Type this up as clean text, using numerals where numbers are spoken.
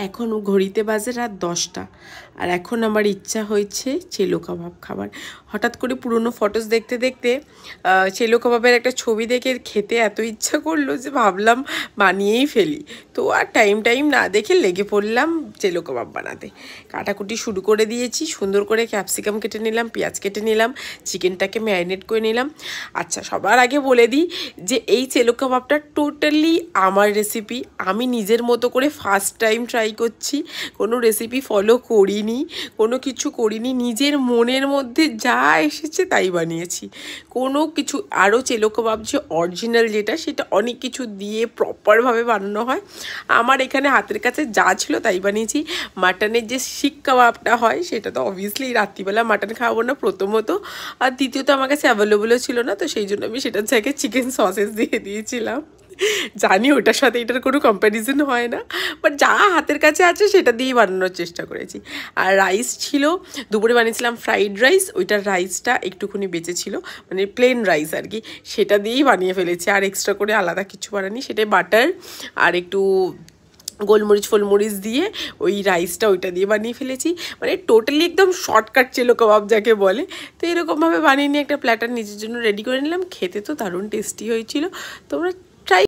এখন ঘড়িতে বাজে রাত 10টা, আর এখন আমার ইচ্ছা হয়েছে চেলো কাবাব খাবার। হঠাৎ করে পুরনো ফটোস দেখতে দেখতে চেলো কাবাবের একটা ছবি দেখে খেতে এত ইচ্ছা করলো যে ভাবলাম বানিয়েই ফেলি। তো আর টাইম না দেখে লেগে পড়লাম চেলো কাবাব বানাতে। কাটাকুটি শুরু করে দিয়েছি, সুন্দর করে ক্যাপসিকাম কেটে নিলাম, পেঁয়াজ কেটে নিলাম, চিকেনটাকে ম্যারিনেট করে নিলাম। আচ্ছা, সবার আগে বলে দিই যে এই চেলো কাবাবটা টোটালি আমার রেসিপি। আমি নিজের মতো করে ফার্স্ট টাইম ট্রাই করছি, কোনো রেসিপি ফলো করিনি, কোনো কিছু করিনি, নিজের মনের মধ্যে যা এসেছে তাই বানিয়েছি। কোনো কিছু আরও চেলো কাবাব যে অরিজিনাল যেটা, সেটা অনেক কিছু দিয়ে প্রপারভাবে বানানো হয়। আমার এখানে হাতের কাছে যা ছিল তাই বানিয়েছি। মাটনের যে শিক কাবাবটা হয় সেটা তো অবভিয়াসলি রাত্রিবেলা মাটন খাওয়াবো না প্রথমত, আর দ্বিতীয়ত আমার কাছে অ্যাভেলেবলও ছিল না, তো সেই জন্য আমি সেটার জায়গায় চিকেন সসেস দিয়ে দিয়েছিলাম। জানি ওটার সাথে এটার কোনো কম্প্যারিজন হয় না, বাট যা হাতের কাছে আছে সেটা দিয়েই বানানোর চেষ্টা করেছি। আর রাইস ছিল, দুপুরে বানিয়েছিলাম ফ্রাইড রাইস, ওইটার রাইসটা একটুখানি বেঁচে ছিল, মানে প্লেন রাইস আর কি, সেটা দিয়েই বানিয়ে ফেলেছি, আর এক্সট্রা করে আলাদা কিছু বানানি। সেটাই বাটার আর একটু গোলমরিচ ফোলমরিচ দিয়ে ওই রাইসটা ওইটা দিয়ে বানিয়ে ফেলেছি। মানে টোটালি একদম শর্টকাট চেলো কাবাব যাকে বলে। তো এরকমভাবে বানিয়ে নিয়ে একটা প্ল্যাটার নিজের জন্য রেডি করে নিলাম। খেতে তো দারুণ টেস্টি হয়েছিল। তোমরা